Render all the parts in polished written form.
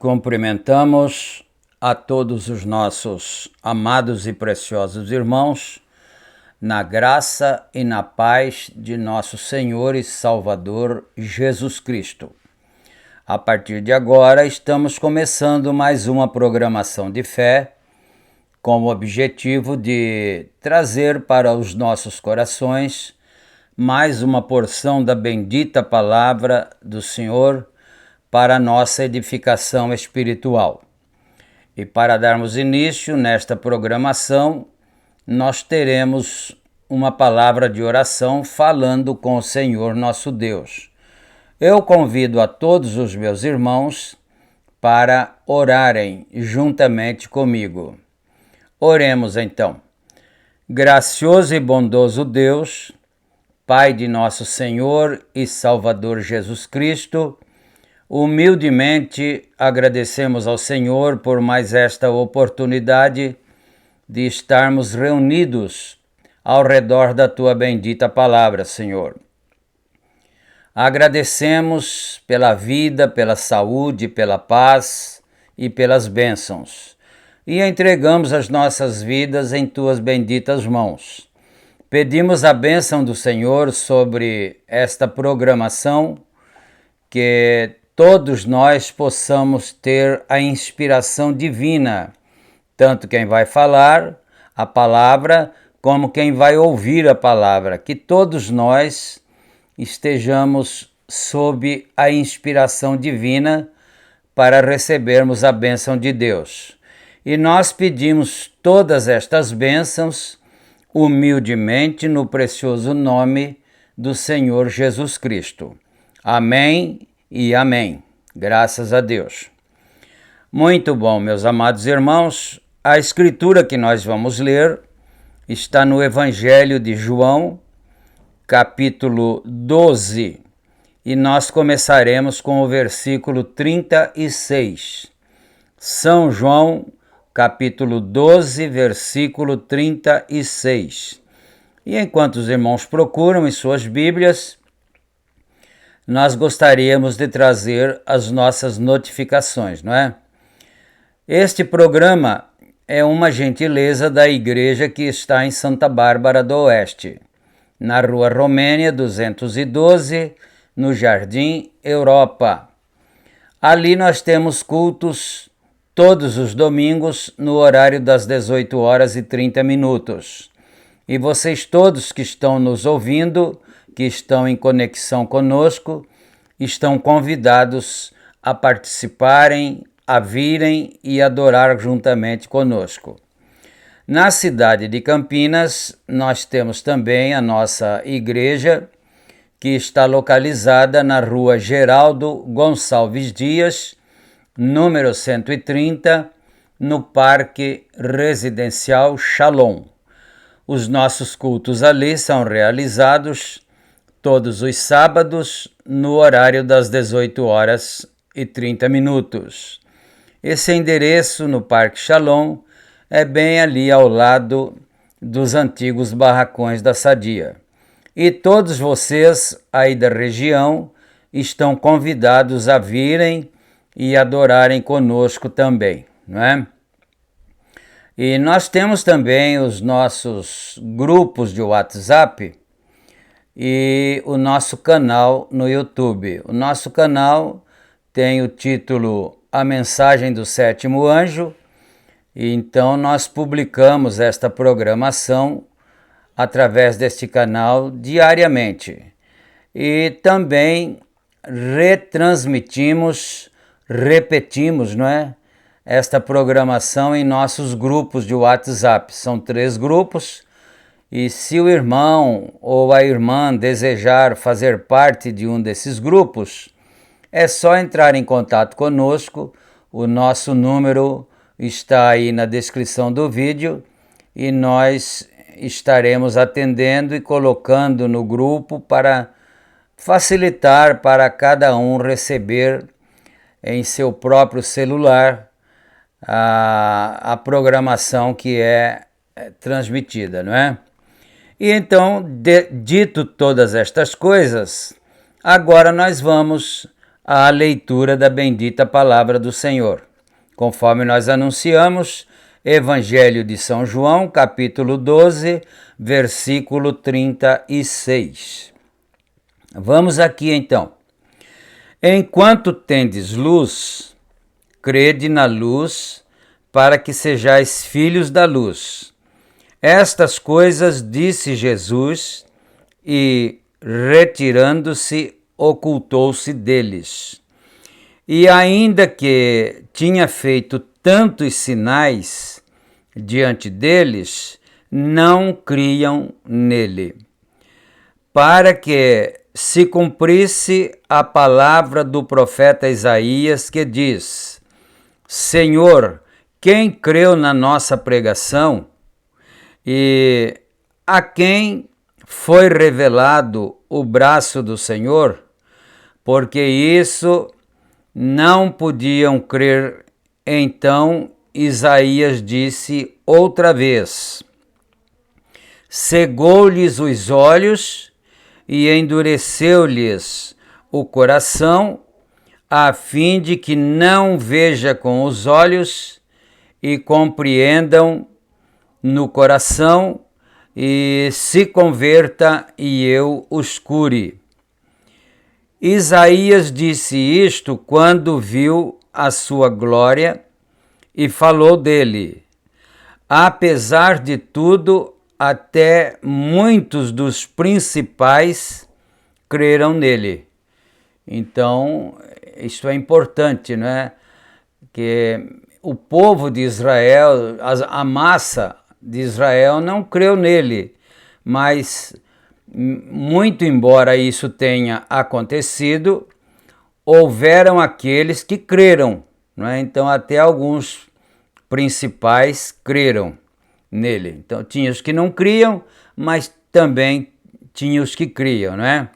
Cumprimentamos a todos os nossos amados e preciosos irmãos, na graça e na paz de nosso Senhor e Salvador Jesus Cristo. A partir de agora, estamos começando mais uma programação de fé, com o objetivo de trazer para os nossos corações mais uma porção da bendita palavra do Senhor para a nossa edificação espiritual. E para darmos início nesta programação, nós teremos uma palavra de oração falando com o Senhor nosso Deus. Eu convido a todos os meus irmãos para orarem juntamente comigo. Oremos então. Gracioso e bondoso Deus, Pai de nosso Senhor e Salvador Jesus Cristo, humildemente agradecemos ao Senhor por mais esta oportunidade de estarmos reunidos ao redor da Tua bendita palavra, Senhor. Agradecemos pela vida, pela saúde, pela paz e pelas bênçãos, e entregamos as nossas vidas em Tuas benditas mãos. Pedimos a bênção do Senhor sobre esta programação, que todos nós possamos ter a inspiração divina, tanto quem vai falar a palavra, como quem vai ouvir a palavra, que todos nós estejamos sob a inspiração divina para recebermos a bênção de Deus. E nós pedimos todas estas bênçãos humildemente no precioso nome do Senhor Jesus Cristo. Amém e amém. Graças a Deus. Muito bom, meus amados irmãos. A escritura que nós vamos ler está no Evangelho de João, capítulo 12, e nós começaremos com o versículo 36. São João, capítulo 12, versículo 36. E enquanto os irmãos procuram em suas Bíblias, nós gostaríamos de trazer as nossas notificações, não é? Este programa é uma gentileza da igreja que está em Santa Bárbara do Oeste, na Rua Romênia 212, no Jardim Europa. Ali nós temos cultos todos os domingos no horário das 18 horas e 30 minutos. E vocês todos que estão nos ouvindo, que estão em conexão conosco, estão convidados a participarem, a virem e adorar juntamente conosco. Na cidade de Campinas, nós temos também a nossa igreja, que está localizada na Rua Geraldo Gonçalves Dias, número 130, no Parque Residencial Shalom. Os nossos cultos ali são realizados todos os sábados no horário das 18 horas e 30 minutos. Esse endereço no Parque Shalom é bem ali ao lado dos antigos barracões da Sadia. E todos vocês aí da região estão convidados a virem e adorarem conosco também, não é? E nós temos também os nossos grupos de WhatsApp e o nosso canal no YouTube. O nosso canal tem o título A Mensagem do Sétimo Anjo, e então nós publicamos esta programação através deste canal diariamente. E também repetimos, não é? Esta programação em nossos grupos de WhatsApp. São 3 grupos, e se o irmão ou a irmã desejar fazer parte de um desses grupos, é só entrar em contato conosco. O nosso número está aí na descrição do vídeo e nós estaremos atendendo e colocando no grupo para facilitar para cada um receber em seu próprio celular a programação que é transmitida, não é? E então, dito todas estas coisas, agora nós vamos à leitura da bendita palavra do Senhor. Conforme nós anunciamos, Evangelho de São João, capítulo 12, versículo 36. Vamos aqui então. Enquanto tendes luz, crede na luz, para que sejais filhos da luz. Estas coisas disse Jesus, e, retirando-se, ocultou-se deles. E ainda que tinha feito tantos sinais diante deles, não criam nele. Para que se cumprisse a palavra do profeta Isaías, que diz: Senhor, quem creu na nossa pregação? E a quem foi revelado o braço do Senhor? Porque isso não podiam crer. Então Isaías disse outra vez: cegou-lhes os olhos e endureceu-lhes o coração, a fim de que não veja com os olhos e compreendam no coração e se converta e eu os cure. Isaías disse isto quando viu a sua glória e falou dele. Apesar de tudo, até muitos dos principais creram nele. Então, isso é importante, não é? Que o povo de Israel, a massa de Israel não creu nele, mas muito embora isso tenha acontecido, houveram aqueles que creram, não é? Então até alguns principais creram nele. Então tinha os que não criam, mas também tinha os que criam, não é?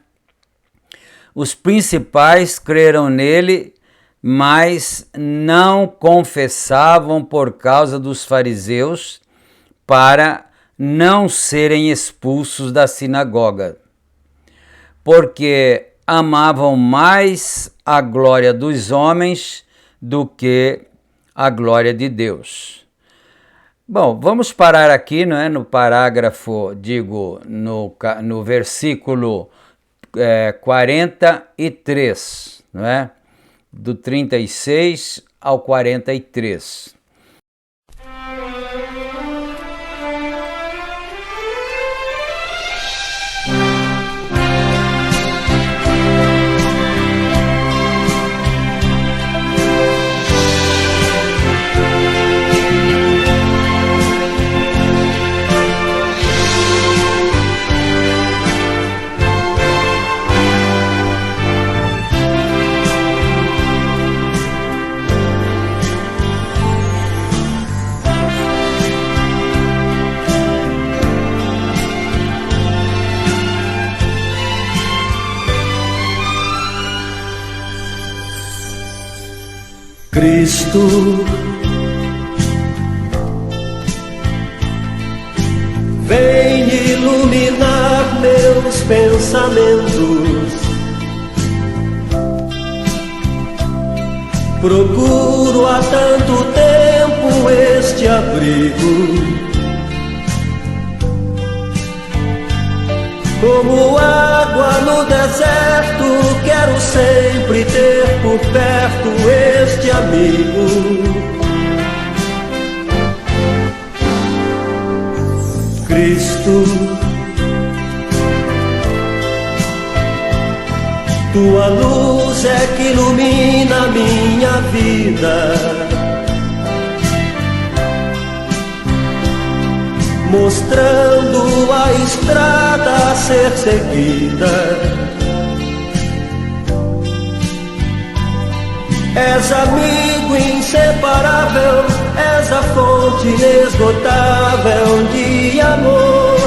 Os principais creram nele, mas não confessavam por causa dos fariseus, para não serem expulsos da sinagoga, porque amavam mais a glória dos homens do que a glória de Deus. Bom, vamos parar aqui, não é? No parágrafo, no versículo 43, não é? Do 36 ao 43. Cristo, vem iluminar meus pensamentos. Procuro há tanto tempo este abrigo, como água no deserto, quero sempre ter por perto este amigo. Cristo, tua luz é que ilumina a minha vida, mostrando a estrada a ser seguida. És amigo inseparável, és a fonte inesgotável de amor.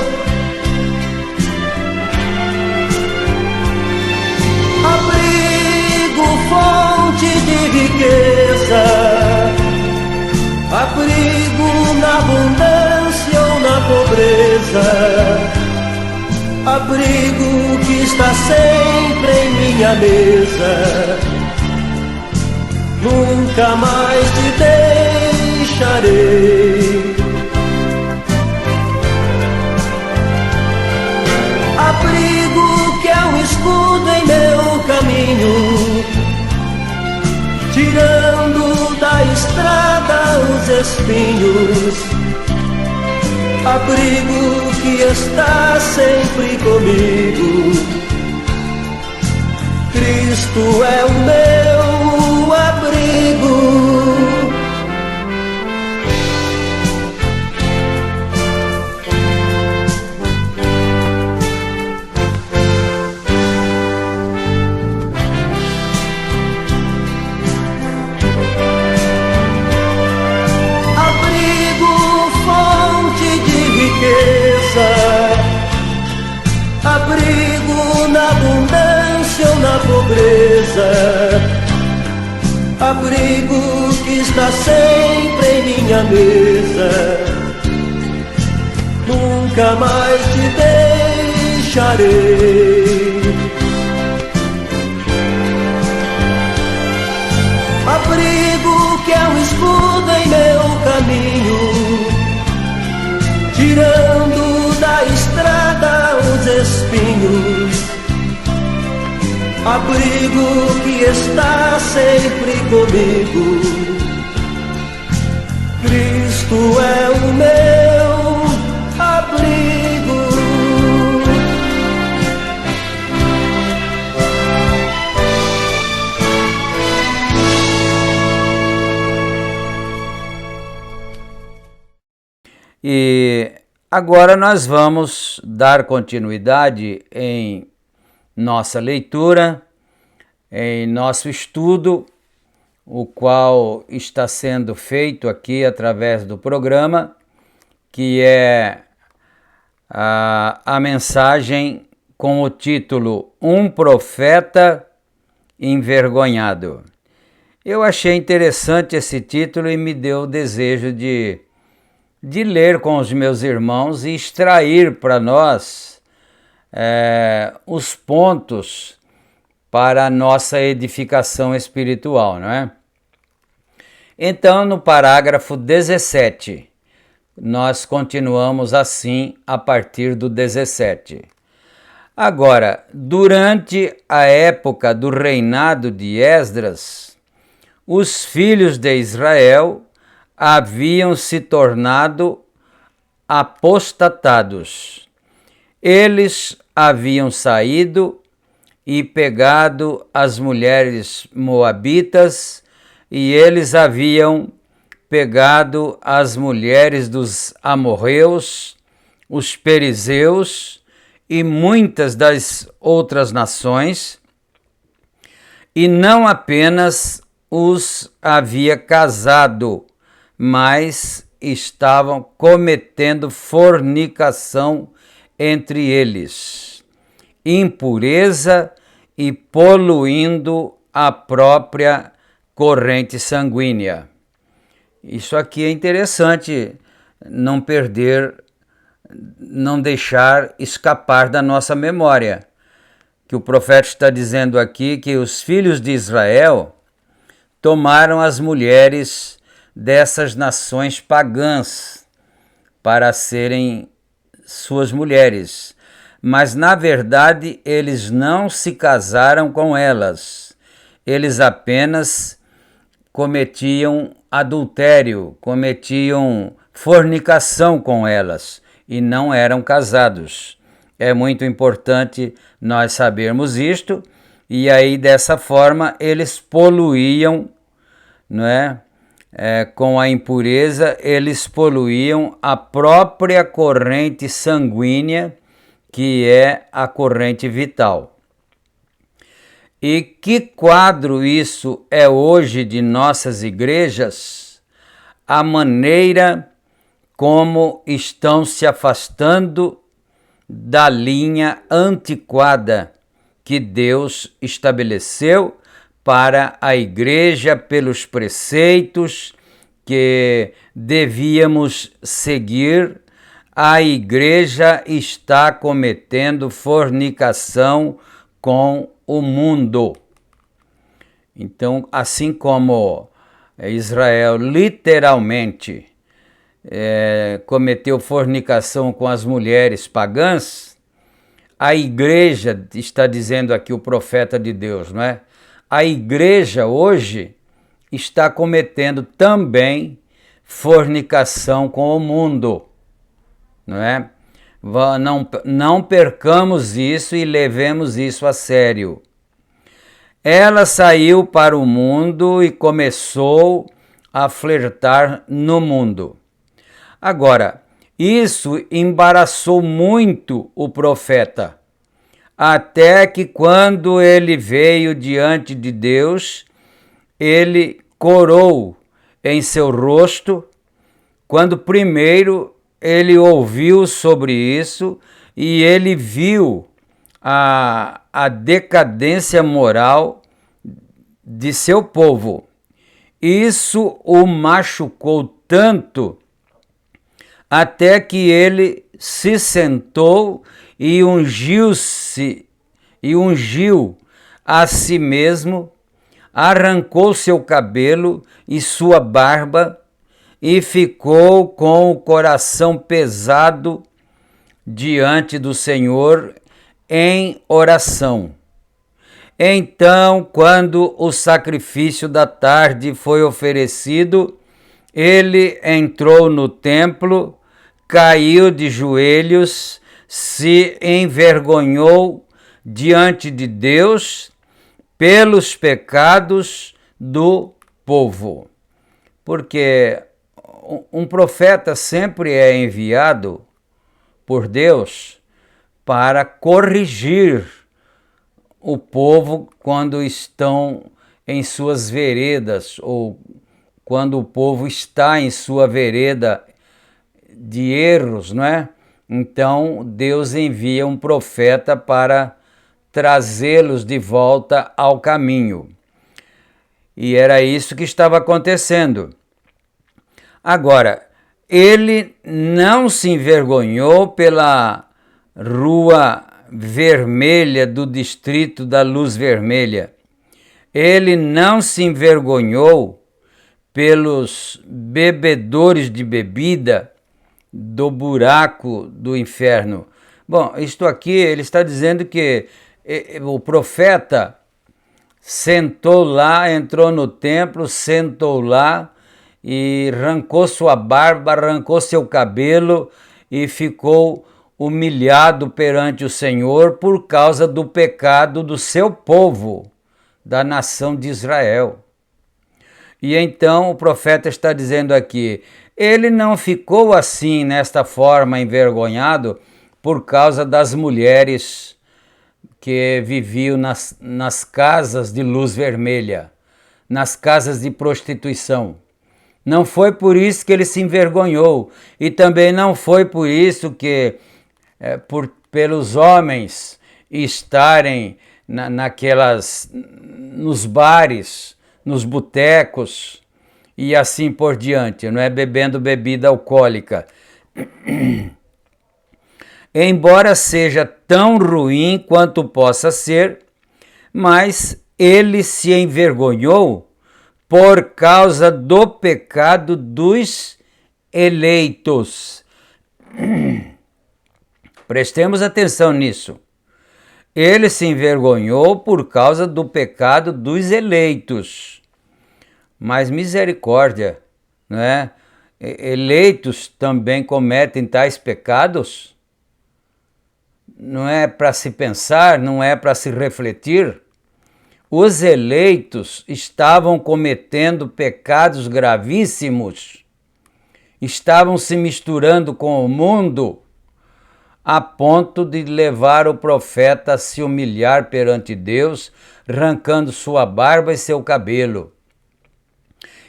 Abrigo, fonte de riqueza, abrigo na abundância ou na pobreza, abrigo que está sempre em minha mesa. Nunca mais te deixarei. Abrigo que é um escudo em meu caminho, tirando da estrada os espinhos. Abrigo que está sempre comigo. Cristo é o meu abrigo. Abrigo, fonte de riqueza, abrigo na abundância ou na pobreza, abrigo que está sempre em minha mesa. Nunca mais te deixarei. Abrigo que é um escudo em meu caminho, tirando da estrada os espinhos. Abrigo que está sempre comigo. Cristo é o meu abrigo. E agora nós vamos dar continuidade em nossa leitura, em nosso estudo, o qual está sendo feito aqui através do programa, que é a mensagem com o título Um Profeta Envergonhado. Eu achei interessante esse título e me deu o desejo de ler com os meus irmãos e extrair para nós os pontos para a nossa edificação espiritual, não é? Então, no parágrafo 17, nós continuamos assim a partir do 17. Agora, durante a época do reinado de Esdras, os filhos de Israel haviam se tornado apostatados. Eles haviam saído e pegado as mulheres moabitas, e eles haviam pegado as mulheres dos amorreus, os perizeus e muitas das outras nações, e não apenas os havia casado, mas estavam cometendo fornicação entre eles, impureza e poluindo a própria corrente sanguínea. Isso aqui é interessante não perder, não deixar escapar da nossa memória, que o profeta está dizendo aqui que os filhos de Israel tomaram as mulheres dessas nações pagãs para serem suas mulheres, mas na verdade eles não se casaram com elas, eles apenas cometiam adultério, cometiam fornicação com elas e não eram casados. É muito importante nós sabermos isto, e aí dessa forma eles poluíam, não é? Com a impureza, eles poluíam a própria corrente sanguínea, que é a corrente vital. E que quadro isso é hoje de nossas igrejas? A maneira como estão se afastando da linha antiquada que Deus estabeleceu para a igreja pelos preceitos que devíamos seguir. A igreja está cometendo fornicação com o mundo. Então, assim como Israel literalmente cometeu fornicação com as mulheres pagãs, a igreja, está dizendo aqui o profeta de Deus, não é? A igreja hoje está cometendo também fornicação com o mundo, não é? Não percamos isso e levemos isso a sério. Ela saiu para o mundo e começou a flertar no mundo. Agora, isso embaraçou muito o profeta, até que quando ele veio diante de Deus, ele corou em seu rosto, quando primeiro ele ouviu sobre isso e ele viu a decadência moral de seu povo. Isso o machucou tanto, até que ele se sentou e ungiu a si mesmo, arrancou seu cabelo e sua barba, e ficou com o coração pesado diante do Senhor em oração. Então, quando o sacrifício da tarde foi oferecido, ele entrou no templo, caiu de joelhos, se envergonhou diante de Deus pelos pecados do povo. Porque um profeta sempre é enviado por Deus para corrigir o povo quando estão em suas veredas, ou quando o povo está em sua vereda de erros, não é? Então Deus envia um profeta para trazê-los de volta ao caminho. E era isso que estava acontecendo. Agora, ele não se envergonhou pela rua vermelha do distrito da Luz Vermelha. Ele não se envergonhou pelos bebedores de bebida do buraco do inferno. Bom, isto aqui ele está dizendo que o profeta sentou lá, entrou no templo, sentou lá e arrancou sua barba, arrancou seu cabelo e ficou humilhado perante o Senhor por causa do pecado do seu povo, da nação de Israel. E então o profeta está dizendo aqui, ele não ficou assim, nesta forma, envergonhado, por causa das mulheres que viviam nas casas de luz vermelha, nas casas de prostituição. Não foi por isso que ele se envergonhou, e também não foi por isso que, pelos homens estarem nos bares, nos botecos e assim por diante, não é? Bebendo bebida alcoólica. Embora seja tão ruim quanto possa ser, mas ele se envergonhou por causa do pecado dos eleitos. Prestemos atenção nisso. Ele se envergonhou por causa do pecado dos eleitos. Mas misericórdia, não é? Eleitos também cometem tais pecados? Não é para se pensar, não é para se refletir? Os eleitos estavam cometendo pecados gravíssimos, estavam se misturando com o mundo, a ponto de levar o profeta a se humilhar perante Deus, arrancando sua barba e seu cabelo.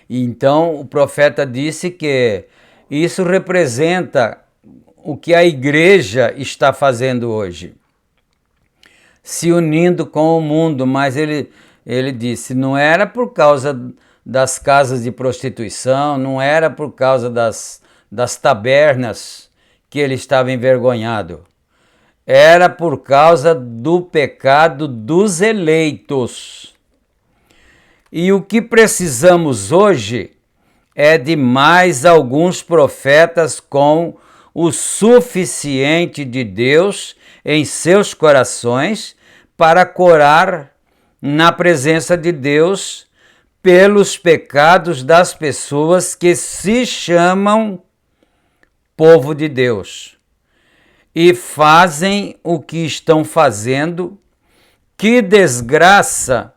E então o profeta disse que isso representa o que a igreja está fazendo hoje, se unindo com o mundo, mas ele disse, não era por causa das casas de prostituição, não era por causa das tabernas que ele estava envergonhado, era por causa do pecado dos eleitos. E o que precisamos hoje é de mais alguns profetas com o suficiente de Deus em seus corações para corar na presença de Deus pelos pecados das pessoas que se chamam povo de Deus e fazem o que estão fazendo. Que desgraça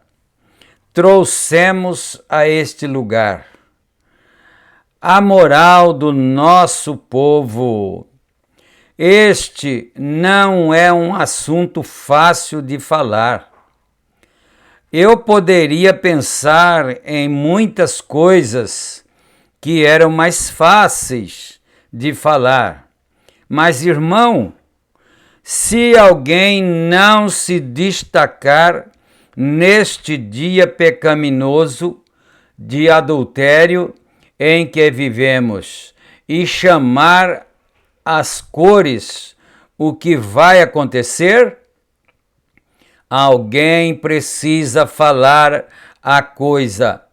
trouxemos a este lugar! A moral do nosso povo. Este não é um assunto fácil de falar. Eu poderia pensar em muitas coisas que eram mais fáceis de falar. Mas, irmão, se alguém não se destacar neste dia pecaminoso de adultério em que vivemos e chamar as cores o que vai acontecer, alguém precisa falar a coisa,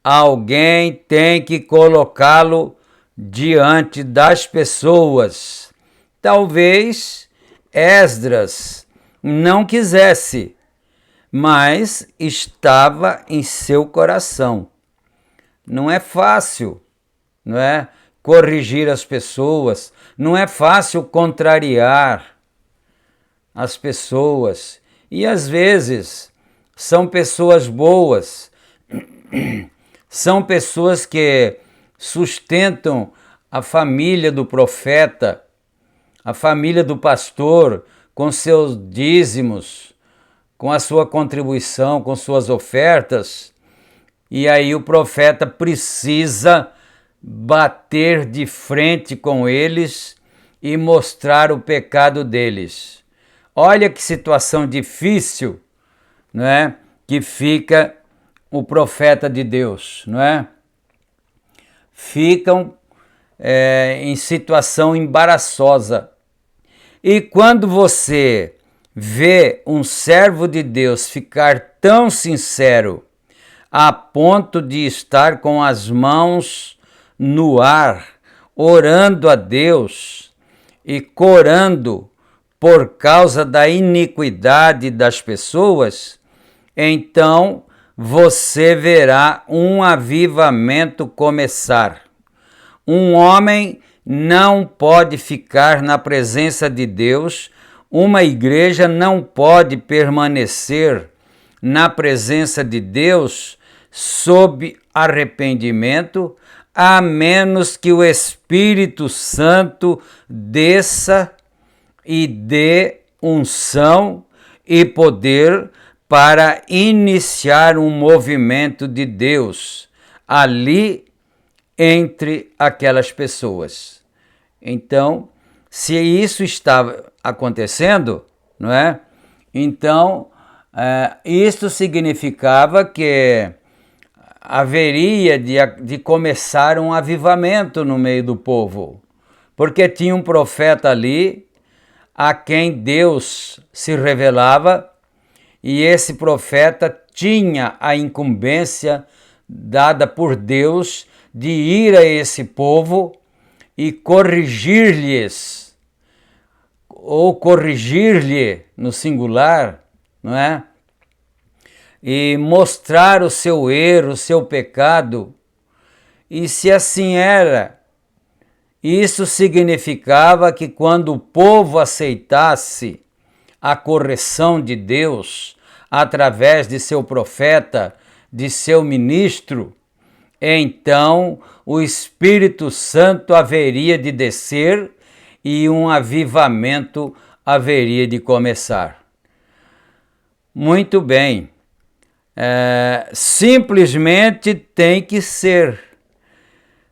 alguém tem que colocá-lo diante das pessoas. Talvez Esdras não quisesse, mas estava em seu coração. Não é fácil, não é? Corrigir as pessoas, não é fácil contrariar as pessoas. E às vezes são pessoas boas, são pessoas que sustentam a família do profeta, a família do pastor, com seus dízimos, com a sua contribuição, com suas ofertas. E aí o profeta precisa bater de frente com eles e mostrar o pecado deles. Olha que situação difícil, não é? Que fica o profeta de Deus, não é? Ficam em situação embaraçosa. E quando você vê um servo de Deus ficar tão sincero a ponto de estar com as mãos no ar, orando a Deus e corando por causa da iniquidade das pessoas, então você verá um avivamento começar. Um homem não pode ficar na presença de Deus, uma igreja não pode permanecer na presença de Deus sob arrependimento, a menos que o Espírito Santo desça e dê unção e poder para iniciar um movimento de Deus ali entre aquelas pessoas. Então, se isso estava acontecendo, não é? Então, isso significava que haveria de começar um avivamento no meio do povo, porque tinha um profeta ali a quem Deus se revelava, e esse profeta tinha a incumbência dada por Deus de ir a esse povo e corrigir-lhes, ou corrigir-lhe no singular, não é? E mostrar o seu erro, o seu pecado. E se assim era, isso significava que quando o povo aceitasse a correção de Deus através de seu profeta, de seu ministro, então o Espírito Santo haveria de descer e um avivamento haveria de começar. Muito bem, simplesmente tem que ser.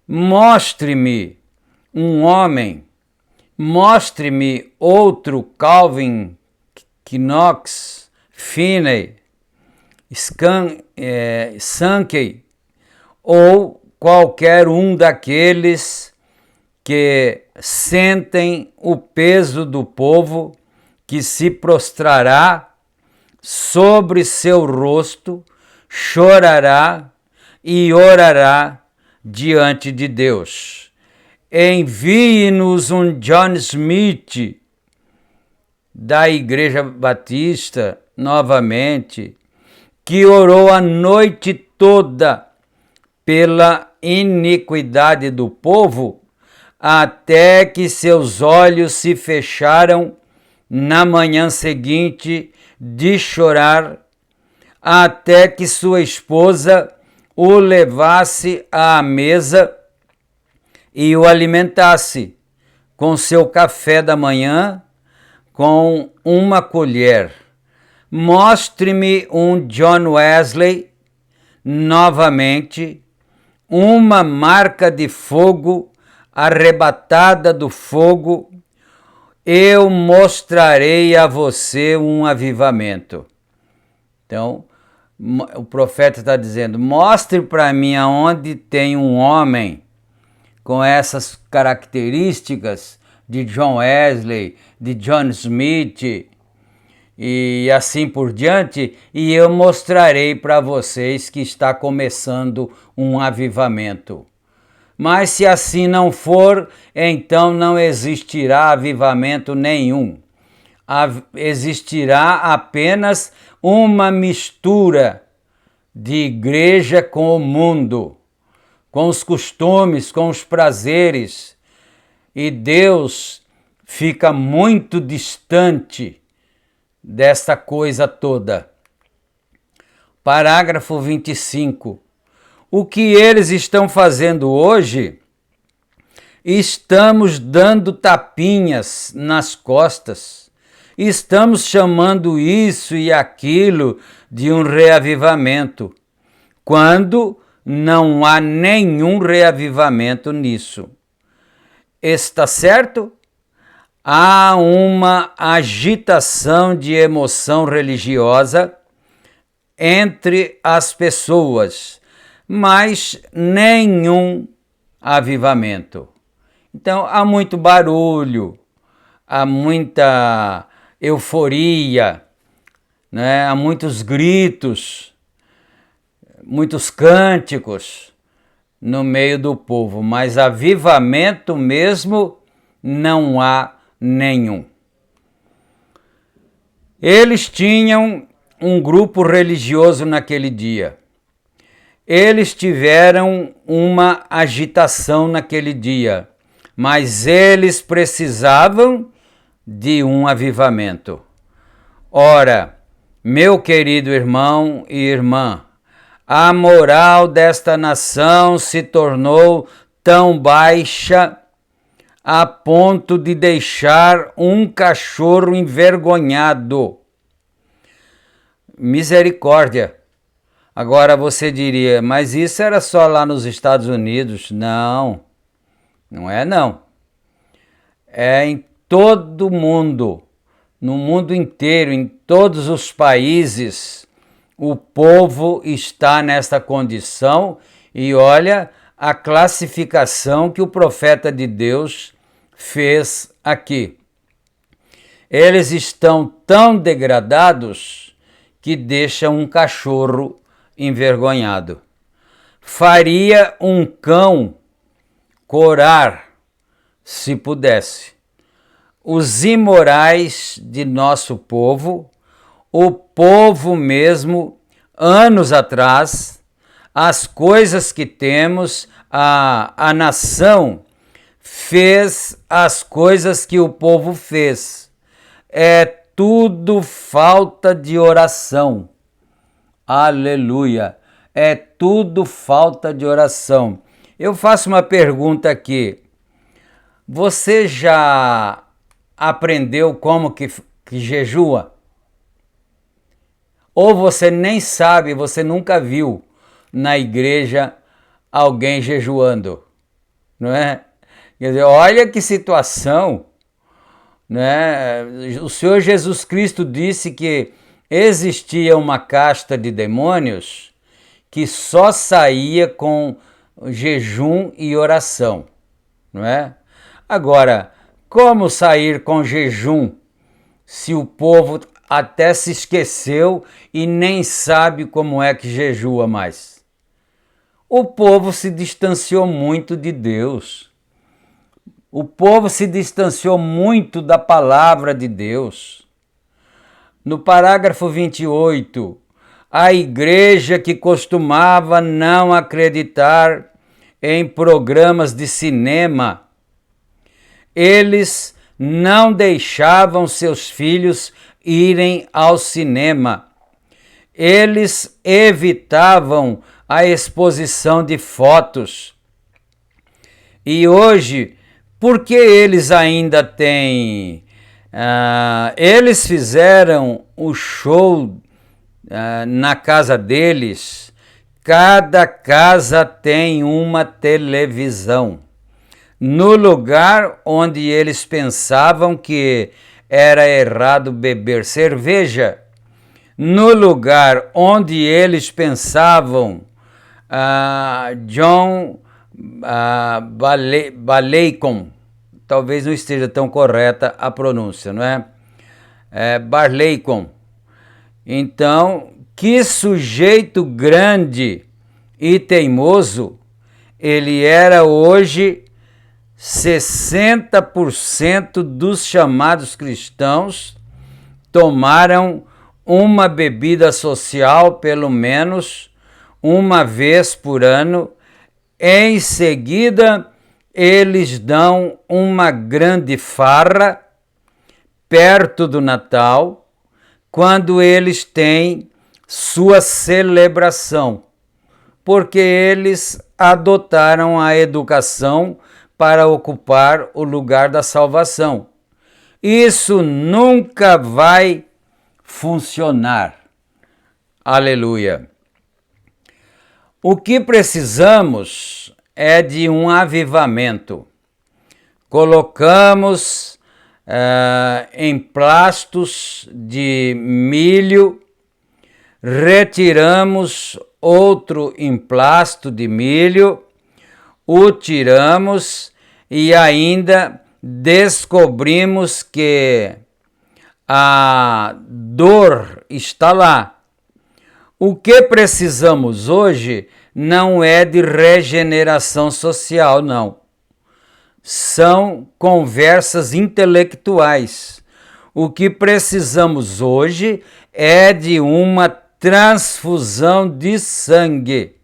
Mostre-me um homem, mostre-me outro Calvin, Knox, Finney, Sankey, ou qualquer um daqueles que sentem o peso do povo que se prostrará sobre seu rosto, chorará e orará diante de Deus. Envie-nos um John Smith da Igreja Batista, novamente, que orou a noite toda pela iniquidade do povo, até que seus olhos se fecharam na manhã seguinte de chorar, até que sua esposa o levasse à mesa e o alimentasse com seu café da manhã, com uma colher. Mostre-me um John Wesley, novamente, uma marca de fogo, arrebatada do fogo, eu mostrarei a você um avivamento. Então, o profeta está dizendo, mostre para mim aonde tem um homem com essas características de John Wesley, de John Smith e assim por diante, e eu mostrarei para vocês que está começando um avivamento. Mas se assim não for, então não existirá avivamento nenhum. Existirá apenas uma mistura de igreja com o mundo, com os costumes, com os prazeres, e Deus fica muito distante dessa coisa toda. Parágrafo 25. O que eles estão fazendo hoje, estamos dando tapinhas nas costas, estamos chamando isso e aquilo de um reavivamento, quando não há nenhum reavivamento nisso. Está certo? Há uma agitação de emoção religiosa entre as pessoas, mas nenhum avivamento. Então, há muito barulho, há muita euforia, né? Há muitos gritos, muitos cânticos no meio do povo, mas avivamento mesmo não há nenhum. Eles tinham um grupo religioso naquele dia. Eles tiveram uma agitação naquele dia, mas eles precisavam de um avivamento. Ora, meu querido irmão e irmã, a moral desta nação se tornou tão baixa a ponto de deixar um cachorro envergonhado. Misericórdia! Agora você diria, mas isso era só lá nos Estados Unidos? Não, não é não. É em todo o mundo, no mundo inteiro, em todos os países, o povo está nesta condição e olha a classificação que o profeta de Deus fez aqui. Eles estão tão degradados que deixam um cachorro envergonhado. Faria um cão corar se pudesse. Os imorais de nosso povo, o povo mesmo, anos atrás, as coisas que temos, a nação fez as coisas que o povo fez. É tudo falta de oração. Aleluia! É tudo falta de oração. Eu faço uma pergunta aqui. Você já aprendeu como que jejua? Ou você nem sabe, você nunca viu na igreja alguém jejuando, não é? Quer dizer, olha que situação, né? O Senhor Jesus Cristo disse que existia uma casta de demônios que só saía com jejum e oração, não é? Agora, como sair com jejum se o povo até se esqueceu e nem sabe como é que jejua mais? O povo se distanciou muito de Deus. O povo se distanciou muito da palavra de Deus. No parágrafo 28, a igreja que costumava não acreditar em programas de cinema, eles não deixavam seus filhos irem ao cinema. Eles evitavam a exposição de fotos. E hoje, por que eles ainda têm... eles fizeram o show na casa deles. Cada casa tem uma televisão. No lugar onde eles pensavam que era errado beber cerveja, no lugar onde eles pensavam John Barleycorn, talvez não esteja tão correta a pronúncia, não é? Barleycorn. Então, que sujeito grande e teimoso, ele era hoje. 60% dos chamados cristãos tomaram uma bebida social pelo menos uma vez por ano. Em seguida, eles dão uma grande farra perto do Natal, quando eles têm sua celebração. porque eles adotaram a educação para ocupar o lugar da salvação. Isso nunca vai funcionar. Aleluia. O que precisamos é de um avivamento. Colocamos emplastos de milho, retiramos outro emplasto de milho, o tiramos e ainda descobrimos que a dor está lá. O que precisamos hoje não é de regeneração social, não. São conversas intelectuais. O que precisamos hoje é de uma transfusão de sangue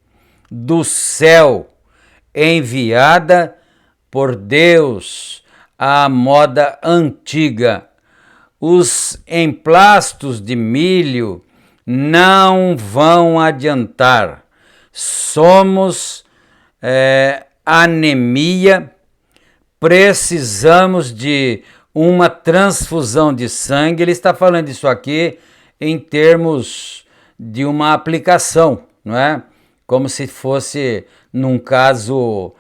do céu, enviada por Deus à moda antiga. Os emplastos de milho não vão adiantar. Somos anemia, precisamos de uma transfusão de sangue. Ele está falando isso aqui em termos de uma aplicação, não é? Como se fosse num caso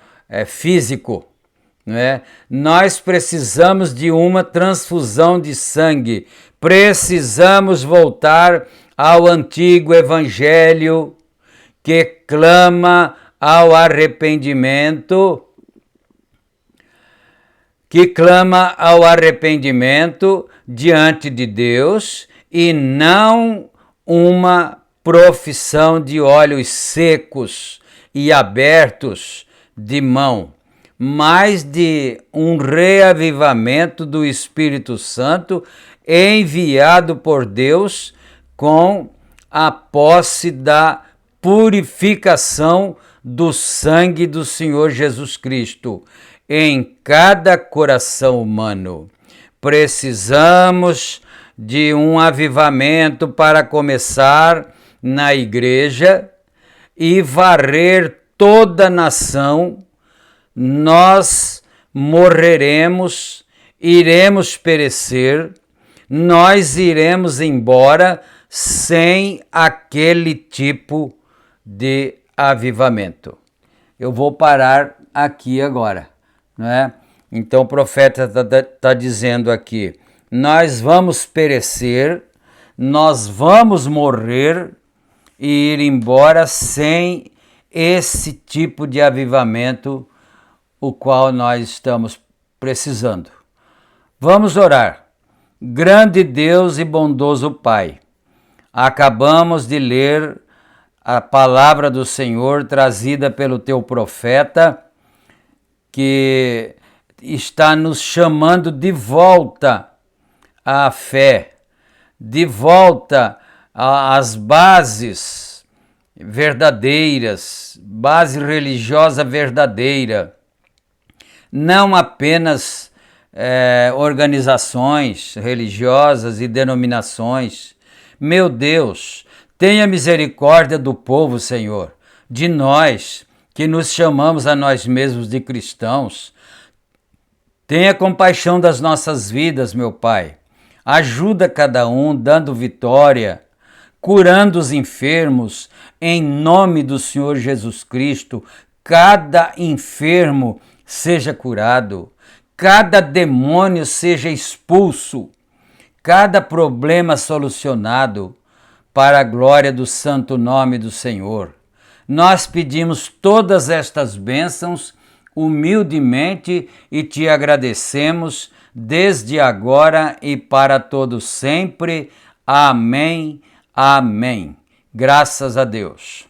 físico, não é? Nós precisamos de uma transfusão de sangue. Precisamos voltar ao antigo evangelho que clama ao arrependimento, diante de Deus, e não uma profissão de olhos secos e abertos de mão, mas de um reavivamento do Espírito Santo enviado por Deus com a posse da purificação do sangue do Senhor Jesus Cristo em cada coração humano. Precisamos de um avivamento para começar na igreja e varrer toda a nação. Nós morreremos, iremos perecer, nós iremos embora sem aquele tipo de avivamento. Eu vou parar aqui agora, não é? Então o profeta está dizendo aqui, nós vamos perecer, nós vamos morrer e ir embora sem esse tipo de avivamento, o qual nós estamos precisando. Vamos orar. Grande Deus e bondoso Pai, acabamos de ler a palavra do Senhor trazida pelo teu profeta, que está nos chamando de volta à fé, de volta às bases verdadeiras, base religiosa verdadeira, não apenas organizações religiosas e denominações. Meu Deus, tenha misericórdia do povo, Senhor, de nós que nos chamamos a nós mesmos de cristãos. Tenha compaixão das nossas vidas, meu Pai. Ajuda cada um, dando vitória, curando os enfermos, em nome do Senhor Jesus Cristo. Cada enfermo seja curado, cada demônio seja expulso, cada problema solucionado, para a glória do santo nome do Senhor. Nós pedimos todas estas bênçãos humildemente e te agradecemos desde agora e para todos sempre. Amém, amém. Graças a Deus.